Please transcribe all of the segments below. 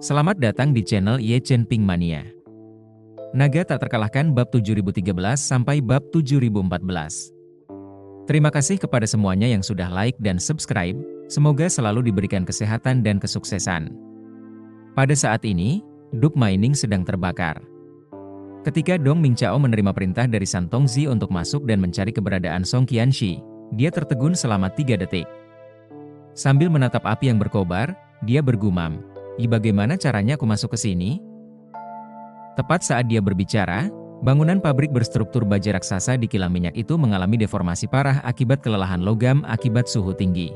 Selamat datang di channel Ye Chen Ping Mania. Naga tak terkalahkan bab 7013 sampai bab 7014. Terima kasih kepada semuanya yang sudah like dan subscribe, semoga selalu diberikan kesehatan dan kesuksesan. Pada saat ini, Duk Mining sedang terbakar. Ketika Dong Mingchao menerima perintah dari San Tongzi untuk masuk dan mencari keberadaan Song Qianxi, dia tertegun selama 3 detik. Sambil menatap api yang berkobar, dia bergumam, bagaimana caranya aku masuk ke sini?" Tepat saat dia berbicara, bangunan pabrik berstruktur baja raksasa di kilang minyak itu mengalami deformasi parah akibat kelelahan logam akibat suhu tinggi.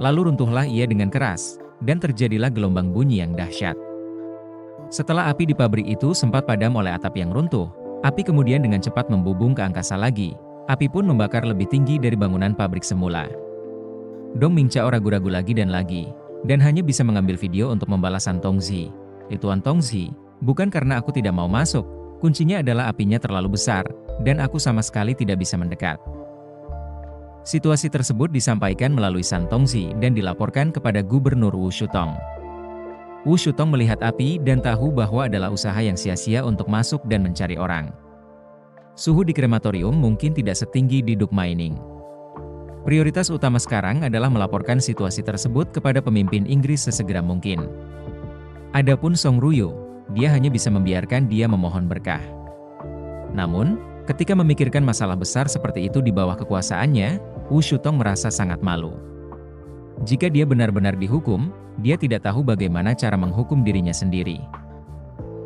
Lalu runtuhlah ia dengan keras, dan terjadilah gelombang bunyi yang dahsyat. Setelah api di pabrik itu sempat padam oleh atap yang runtuh, api kemudian dengan cepat membubung ke angkasa lagi. Api pun membakar lebih tinggi dari bangunan pabrik semula. Dong Mingchao ragu-ragu lagi, dan hanya bisa mengambil video untuk membalas San Tongzi. "Tuan Tongzi, bukan karena aku tidak mau masuk, kuncinya adalah apinya terlalu besar, dan aku sama sekali tidak bisa mendekat." Situasi tersebut disampaikan melalui San Tongzi dan dilaporkan kepada Gubernur Wu Shutong. Wu Shutong melihat api dan tahu bahwa adalah usaha yang sia-sia untuk masuk dan mencari orang. Suhu di krematorium mungkin tidak setinggi di Duk Mining. Prioritas utama sekarang adalah melaporkan situasi tersebut kepada pemimpin Inggris sesegera mungkin. Adapun Song Ruyu, dia hanya bisa membiarkan dia memohon berkah. Namun, ketika memikirkan masalah besar seperti itu di bawah kekuasaannya, Wu Shutong merasa sangat malu. Jika dia benar-benar dihukum, dia tidak tahu bagaimana cara menghukum dirinya sendiri.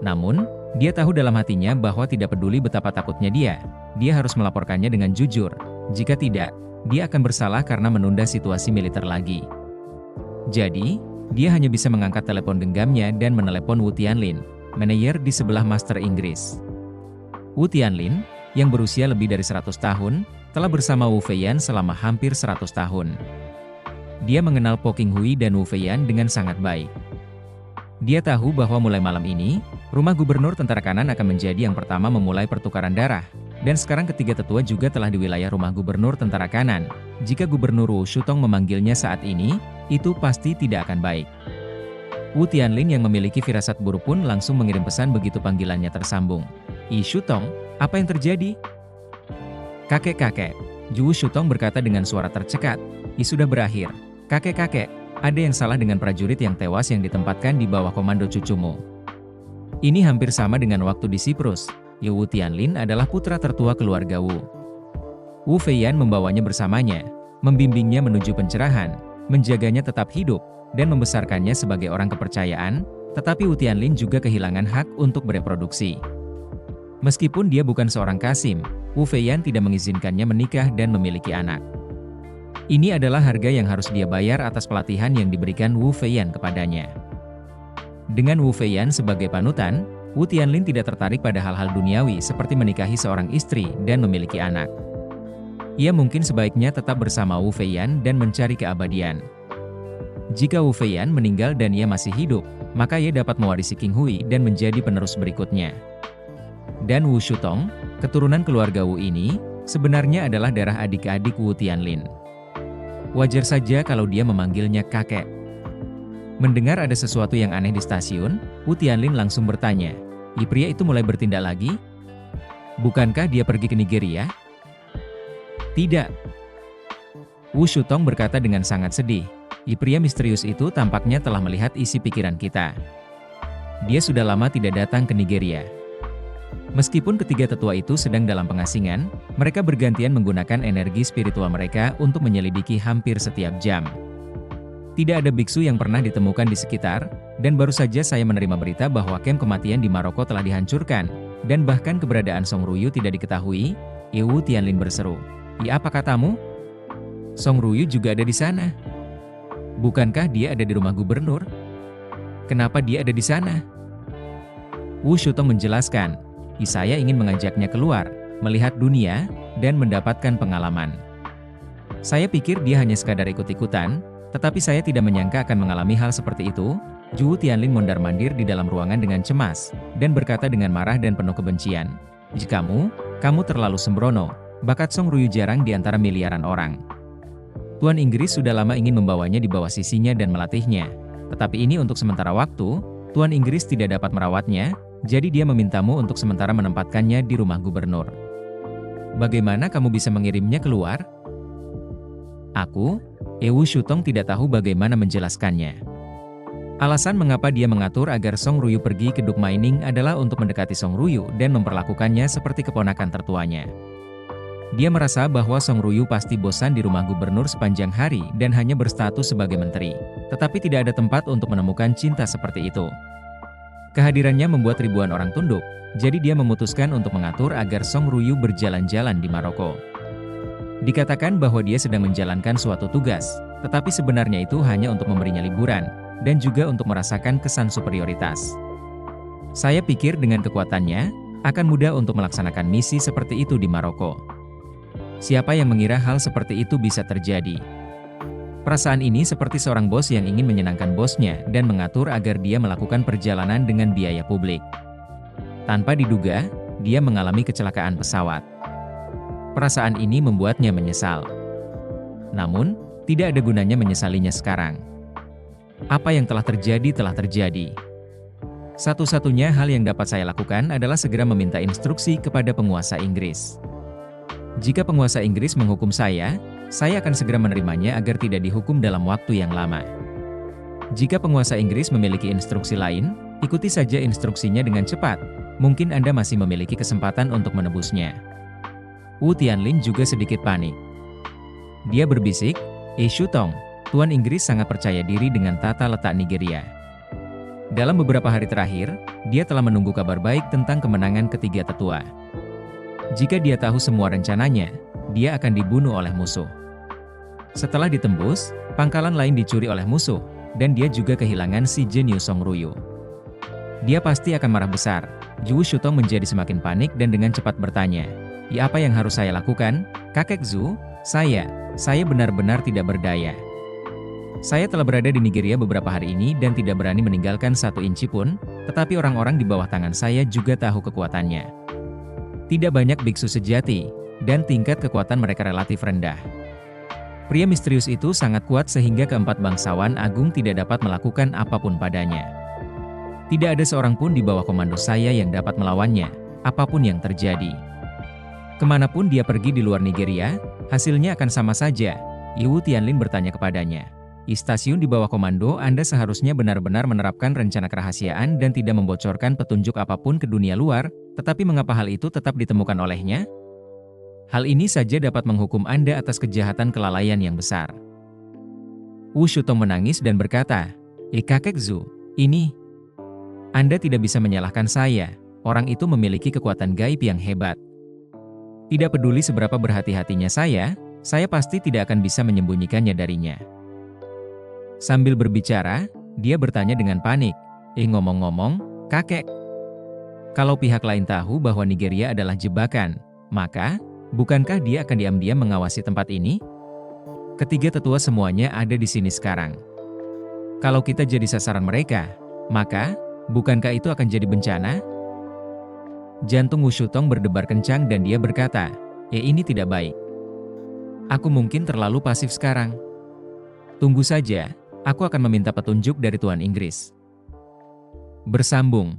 Namun, dia tahu dalam hatinya bahwa tidak peduli betapa takutnya dia harus melaporkannya dengan jujur. Jika tidak, dia akan bersalah karena menunda situasi militer lagi. Jadi, dia hanya bisa mengangkat telepon genggamnya dan menelepon Wu Tianlin, manajer di sebelah Master Inggris. Wu Tianlin, yang berusia lebih dari 100 tahun, telah bersama Wu Feiyan selama hampir 100 tahun. Dia mengenal Po Qinghui dan Wu Feiyan dengan sangat baik. Dia tahu bahwa mulai malam ini, rumah gubernur tentara kanan akan menjadi yang pertama memulai pertukaran darah. Dan sekarang ketiga tetua juga telah di wilayah rumah gubernur tentara kanan. Jika Gubernur Wu Shutong memanggilnya saat ini, itu pasti tidak akan baik. Wu Tianlin yang memiliki firasat buruk pun langsung mengirim pesan begitu panggilannya tersambung. "Shutong, apa yang terjadi?" "Kakek-kakek," Wu Shutong berkata dengan suara tercekat. Sudah berakhir. Kakek-kakek, ada yang salah dengan prajurit yang tewas yang ditempatkan di bawah komando cucumu. Ini hampir sama dengan waktu di Siprus. Wu Tianlin adalah putra tertua keluarga Wu. Wu Feiyan membawanya bersamanya, membimbingnya menuju pencerahan, menjaganya tetap hidup, dan membesarkannya sebagai orang kepercayaan, tetapi Wu Tianlin juga kehilangan hak untuk bereproduksi. Meskipun dia bukan seorang Qasim, Wu Feiyan tidak mengizinkannya menikah dan memiliki anak. Ini adalah harga yang harus dia bayar atas pelatihan yang diberikan Wu Feiyan kepadanya. Dengan Wu Feiyan sebagai panutan, Wu Tianlin tidak tertarik pada hal-hal duniawi seperti menikahi seorang istri dan memiliki anak. Ia mungkin sebaiknya tetap bersama Wu Feiyan dan mencari keabadian. Jika Wu Feiyan meninggal dan ia masih hidup, maka ia dapat mewarisi Qinghui dan menjadi penerus berikutnya. Dan Wu Shutong, keturunan keluarga Wu ini, sebenarnya adalah darah adik-adik Wu Tianlin. Wajar saja kalau dia memanggilnya kakek. Mendengar ada sesuatu yang aneh di stasiun, Wu Tianlin langsung bertanya, "Pria itu mulai bertindak lagi? Bukankah dia pergi ke Nigeria?" "Tidak." Wu Shutong berkata dengan sangat sedih, "Pria misterius itu tampaknya telah melihat isi pikiran kita. Dia sudah lama tidak datang ke Nigeria." Meskipun ketiga tetua itu sedang dalam pengasingan, mereka bergantian menggunakan energi spiritual mereka untuk menyelidiki hampir setiap jam. Tidak ada biksu yang pernah ditemukan di sekitar, dan baru saja saya menerima berita bahwa kem kematian di Maroko telah dihancurkan, dan bahkan keberadaan Song Ruyu tidak diketahui. Wu Tianlin berseru, "Apa katamu? Song Ruyu juga ada di sana? Bukankah dia ada di rumah gubernur? Kenapa dia ada di sana?" Wu Shutong menjelaskan, "Saya ingin mengajaknya keluar, melihat dunia, dan mendapatkan pengalaman. Saya pikir dia hanya sekadar ikut-ikutan, tetapi saya tidak menyangka akan mengalami hal seperti itu." Wu Tianlin mondar-mandir di dalam ruangan dengan cemas, dan berkata dengan marah dan penuh kebencian, Kamu terlalu sembrono, bakat Song Ruyu jarang di antara miliaran orang. Tuan Inggris sudah lama ingin membawanya di bawah sisinya dan melatihnya. Tetapi ini untuk sementara waktu, Tuan Inggris tidak dapat merawatnya, jadi dia memintamu untuk sementara menempatkannya di rumah gubernur. Bagaimana kamu bisa mengirimnya keluar? Aku, Wu Shutong tidak tahu bagaimana menjelaskannya. Alasan mengapa dia mengatur agar Song Ruyu pergi ke Duk Mining adalah untuk mendekati Song Ruyu dan memperlakukannya seperti keponakan tertuanya. Dia merasa bahwa Song Ruyu pasti bosan di rumah gubernur sepanjang hari dan hanya berstatus sebagai menteri. Tetapi tidak ada tempat untuk menemukan cinta seperti itu. Kehadirannya membuat ribuan orang tunduk, jadi dia memutuskan untuk mengatur agar Song Ruyu berjalan-jalan di Maroko. Dikatakan bahwa dia sedang menjalankan suatu tugas, tetapi sebenarnya itu hanya untuk memberinya liburan, dan juga untuk merasakan kesan superioritas. Saya pikir dengan kekuatannya, akan mudah untuk melaksanakan misi seperti itu di Maroko. Siapa yang mengira hal seperti itu bisa terjadi? Perasaan ini seperti seorang bos yang ingin menyenangkan bosnya dan mengatur agar dia melakukan perjalanan dengan biaya publik. Tanpa diduga, dia mengalami kecelakaan pesawat. Perasaan ini membuatnya menyesal. Namun, tidak ada gunanya menyesalinya sekarang. Apa yang telah terjadi. Satu-satunya hal yang dapat saya lakukan adalah segera meminta instruksi kepada penguasa Inggris. Jika penguasa Inggris menghukum saya akan segera menerimanya agar tidak dihukum dalam waktu yang lama. Jika penguasa Inggris memiliki instruksi lain, ikuti saja instruksinya dengan cepat. Mungkin Anda masih memiliki kesempatan untuk menebusnya. Wu Tianlin juga sedikit panik. Dia berbisik, Shutong, Tuan Inggris sangat percaya diri dengan tata letak Nigeria. Dalam beberapa hari terakhir, dia telah menunggu kabar baik tentang kemenangan ketiga tetua. Jika dia tahu semua rencananya, dia akan dibunuh oleh musuh. Setelah ditembus, pangkalan lain dicuri oleh musuh, dan dia juga kehilangan si jenius Song Ruyu. Dia pasti akan marah besar. Wu Shutong menjadi semakin panik dan dengan cepat bertanya, "Ya, apa yang harus saya lakukan, Kakek Zhu? Saya benar-benar tidak berdaya. Saya telah berada di Nigeria beberapa hari ini dan tidak berani meninggalkan satu inci pun, tetapi orang-orang di bawah tangan saya juga tahu kekuatannya. Tidak banyak biksu sejati, dan tingkat kekuatan mereka relatif rendah. Pria misterius itu sangat kuat sehingga keempat bangsawan agung tidak dapat melakukan apapun padanya. Tidak ada seorang pun di bawah komando saya yang dapat melawannya, apapun yang terjadi. Kemanapun dia pergi di luar Nigeria, hasilnya akan sama saja." Wu Tianlin bertanya kepadanya. "Di stasiun di bawah komando Anda seharusnya benar-benar menerapkan rencana kerahasiaan dan tidak membocorkan petunjuk apapun ke dunia luar, tetapi mengapa hal itu tetap ditemukan olehnya? Hal ini saja dapat menghukum Anda atas kejahatan kelalaian yang besar." Wu Shutong menangis dan berkata, Kakek Zhu, ini... Anda tidak bisa menyalahkan saya, orang itu memiliki kekuatan gaib yang hebat. Tidak peduli seberapa berhati-hatinya saya pasti tidak akan bisa menyembunyikannya darinya." Sambil berbicara, dia bertanya dengan panik, ngomong-ngomong, Kakek, kalau pihak lain tahu bahwa Nigeria adalah jebakan, maka, bukankah dia akan diam-diam mengawasi tempat ini? Ketiga tetua semuanya ada di sini sekarang. Kalau kita jadi sasaran mereka, maka, bukankah itu akan jadi bencana? Jantung Wu Shutong berdebar kencang dan dia berkata, ini tidak baik. Aku mungkin terlalu pasif sekarang. Tunggu saja, aku akan meminta petunjuk dari Tuan Inggris. Bersambung.